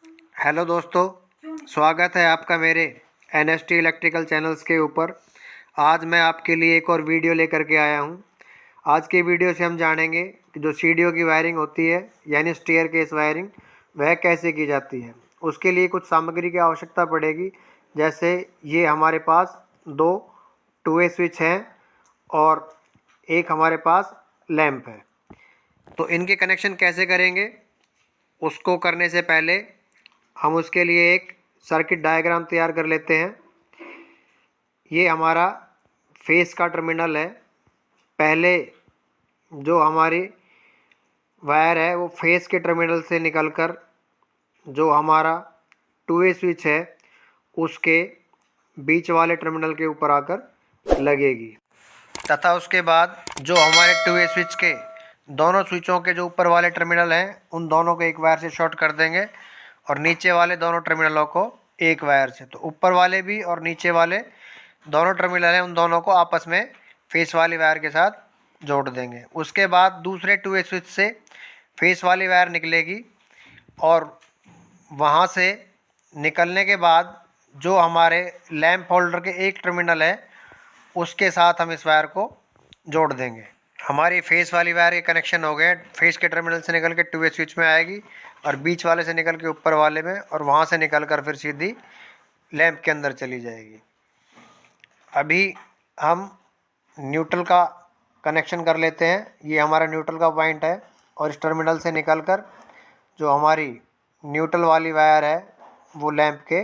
Hello दोस्तों, स्वागत है आपका मेरे एनएसटी इलेक्ट्रिकल चैनल्स के ऊपर। आज मैं आपके लिए एक और वीडियो लेकर के आया हूं। आज की वीडियो से हम जानेंगे कि जो सीढ़ियों की वायरिंग होती है यानी स्टेयर केस वायरिंग, वह कैसे की जाती है। उसके लिए कुछ सामग्री की आवश्यकता पड़ेगी। जैसे ये हमारे पास दो टू वे स्विच हैं और एक हमारे पास लैंप है। तो इनके कनेक्शन कैसे करेंगे, उसको करने से पहले हम उसके लिए एक सर्किट डायग्राम तैयार कर लेते हैं। ये हमारा फेस का टर्मिनल है। पहले जो हमारी वायर है वो फेस के टर्मिनल से निकलकर जो हमारा टू वे स्विच है उसके बीच वाले टर्मिनल के ऊपर आकर लगेगी, तथा उसके बाद जो हमारे टू वे स्विच के दोनों स्विचों के जो ऊपर वाले टर्मिनल हैं उन दोनों को एक वायर से शॉर्ट कर देंगे और नीचे वाले दोनों टर्मिनलों को एक वायर से। तो ऊपर वाले भी और नीचे वाले दोनों टर्मिनल हैं उन दोनों को आपस में फेस वाली वायर के साथ जोड़ देंगे। उसके बाद दूसरे टू वे स्विच से फेस वाली वायर निकलेगी और वहाँ से निकलने के बाद जो हमारे लैंप होल्डर के एक टर्मिनल है उसके साथ हम इस वायर को जोड़ देंगे। हमारी फेस वाली वायर के कनेक्शन हो गए। फेस के टर्मिनल से निकल के टू वे स्विच में आएगी और बीच वाले से निकल के ऊपर वाले में, और वहाँ से निकल कर फिर सीधी लैंप के अंदर चली जाएगी। अभी हम न्यूट्रल का कनेक्शन कर लेते हैं। ये हमारा न्यूट्रल का पॉइंट है और इस टर्मिनल से निकल कर जो हमारी न्यूट्रल वाली वायर है वो लैंप के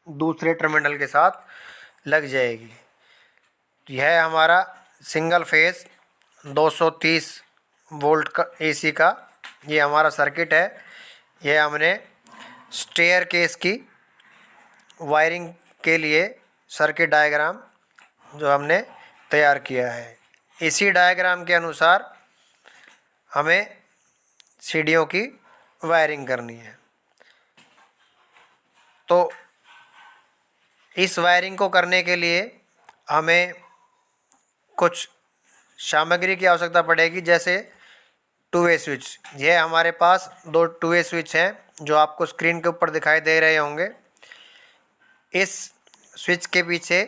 दूसरे टर्मिनल के साथ लग जाएगी। यह हमारा सिंगल फेस 230 वोल्ट का एसी का ये हमारा सर्किट है। यह हमने स्टेयर केस की वायरिंग के लिए सर्किट डायग्राम जो हमने तैयार किया है। इसी डायग्राम के अनुसार हमें सीढ़ियों की वायरिंग करनी है। तो इस वायरिंग को करने के लिए हमें कुछ सामग्री की आवश्यकता पड़ेगी। जैसे टू वे स्विच, यह हमारे पास दो टू वे स्विच हैं जो आपको स्क्रीन के ऊपर दिखाई दे रहे होंगे। इस स्विच के पीछे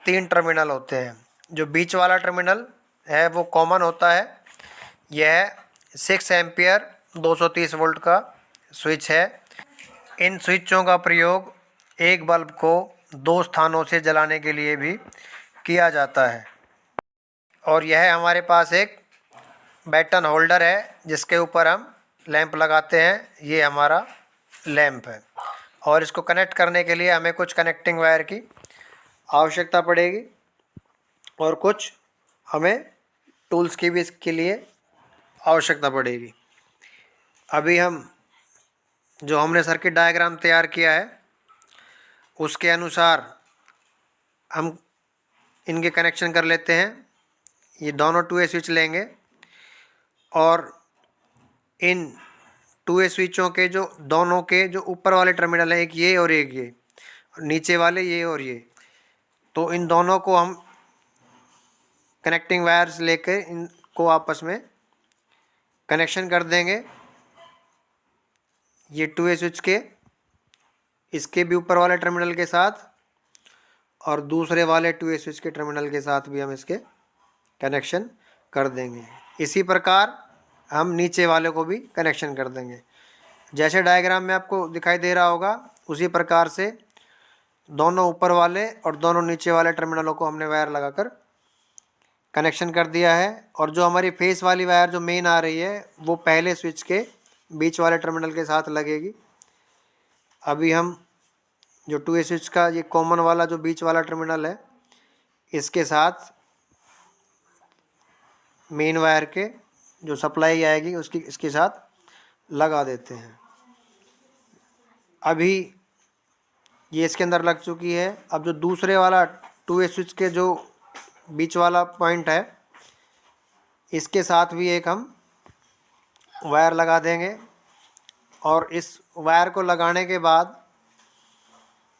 तीन टर्मिनल होते हैं। जो बीच वाला टर्मिनल है वो कॉमन होता है। यह 6 एम्पियर 230 वोल्ट का स्विच है। इन स्विचों का प्रयोग एक बल्ब को दो स्थानों से जलाने के लिए भी किया जाता है। और यह हमारे पास एक बैटन होल्डर है जिसके ऊपर हम लैंप लगाते हैं। ये हमारा लैंप है और इसको कनेक्ट करने के लिए हमें कुछ कनेक्टिंग वायर की आवश्यकता पड़ेगी और कुछ हमें टूल्स की भी इसके लिए आवश्यकता पड़ेगी। अभी हम जो हमने सर्किट डायग्राम तैयार किया है उसके अनुसार हम इनके कनेक्शन कर लेते हैं। ये दोनों टू वे स्विच लेंगे और इन टू वे स्विचों के जो दोनों के जो ऊपर वाले टर्मिनल हैं, एक ये और एक ये, और नीचे वाले ये और ये, तो इन दोनों को हम कनेक्टिंग वायर्स लेकर इनको आपस में कनेक्शन कर देंगे। ये टू वे स्विच के इसके भी ऊपर वाले टर्मिनल के साथ और दूसरे वाले टू वे स्विच के टर्मिनल के साथ भी हम इसके कनेक्शन कर देंगे। इसी प्रकार हम नीचे वाले को भी कनेक्शन कर देंगे। जैसे डायग्राम में आपको दिखाई दे रहा होगा उसी प्रकार से दोनों ऊपर वाले और दोनों नीचे वाले टर्मिनलों को हमने वायर लगाकर कनेक्शन कर दिया है। और जो हमारी फेस वाली वायर जो मेन आ रही है वो पहले स्विच के बीच वाले टर्मिनल के साथ लगेगी। अभी हम जो टू वे स्विच का ये कॉमन वाला जो बीच वाला टर्मिनल है इसके साथ मेन वायर के जो सप्लाई आएगी उसकी इसके साथ लगा देते हैं। अभी ये इसके अंदर लग चुकी है। अब जो दूसरे वाला टू वे स्विच के जो बीच वाला पॉइंट है इसके साथ भी एक हम वायर लगा देंगे और इस वायर को लगाने के बाद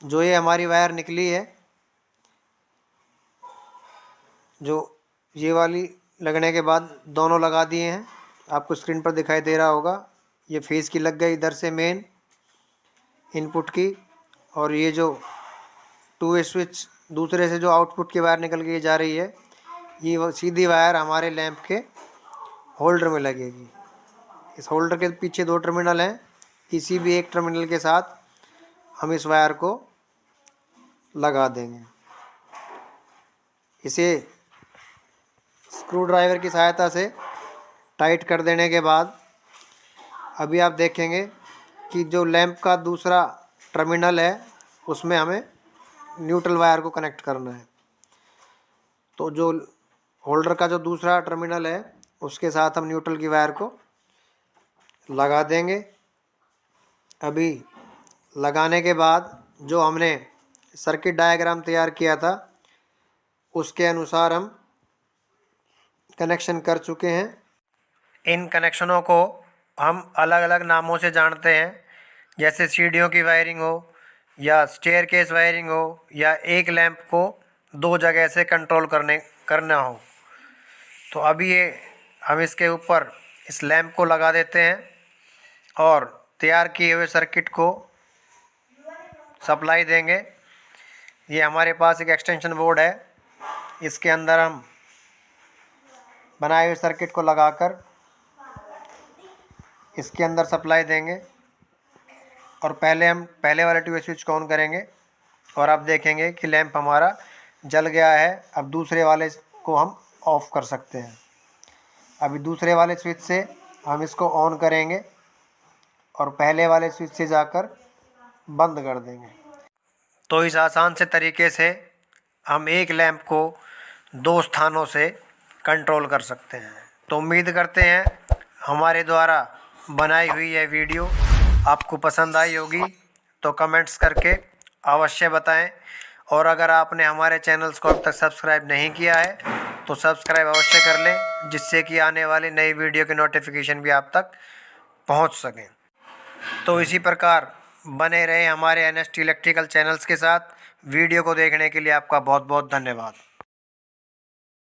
जो ये हमारी वायर निकली है, जो ये वाली लगने के बाद दोनों लगा दिए हैं, आपको स्क्रीन पर दिखाई दे रहा होगा। ये फेस की लग गई इधर से मेन, इनपुट की, और ये जो 2 वे स्विच दूसरे से जो आउटपुट की वायर निकल के जा रही है, ये वो सीधी वायर हमारे लैंप के होल्डर में लगेगी। इस होल्डर के पीछे 2 टर्मिनल हैं, किसी भी एक टर्मिनल के साथ हम इस वायर को लगा देंगे। इसे स्क्रू ड्राइवर की सहायता से टाइट कर देने के बाद अभी आप देखेंगे कि जो लैंप का दूसरा टर्मिनल है उसमें हमें न्यूट्रल वायर को कनेक्ट करना है। तो जो होल्डर का जो दूसरा टर्मिनल है उसके साथ हम न्यूट्रल की वायर को लगा देंगे। अभी लगाने के बाद जो हमने सर्किट डायग्राम तैयार किया था उसके अनुसार हम कनेक्शन कर चुके हैं। इन कनेक्शनों को हम अलग अलग नामों से जानते हैं, जैसे सीढ़ियों की वायरिंग हो या स्टेयरकेस वायरिंग हो या एक लैंप को 2 जगह से कंट्रोल करना हो। तो अभी ये हम इसके ऊपर इस लैंप को लगा देते हैं और तैयार किए हुए सर्किट को सप्लाई देंगे। ये हमारे पास एक एक्सटेंशन बोर्ड है, इसके अंदर हम बनाए हुए सर्किट को लगाकर इसके अंदर सप्लाई देंगे और पहले हम पहले वाले 2 वे स्विच को ऑन करेंगे और आप देखेंगे कि लैंप हमारा जल गया है। अब दूसरे वाले को हम ऑफ़ कर सकते हैं। अभी दूसरे वाले स्विच से हम इसको ऑन करेंगे और पहले वाले स्विच से जाकर बंद कर देंगे। तो इस आसान से तरीके से हम एक लैंप को 2 स्थानों से कंट्रोल कर सकते हैं। तो उम्मीद करते हैं हमारे द्वारा बनाई हुई यह वीडियो आपको पसंद आई होगी, तो कमेंट्स करके अवश्य बताएं। और अगर आपने हमारे चैनल्स को अब तक सब्सक्राइब नहीं किया है तो सब्सक्राइब अवश्य कर लें, जिससे कि आने वाली नई वीडियो की नोटिफिकेशन भी आप तक पहुंच सकें। तो इसी प्रकार बने रहे हमारे NST इलेक्ट्रिकल चैनल्स के साथ। वीडियो को देखने के लिए आपका बहुत बहुत धन्यवाद।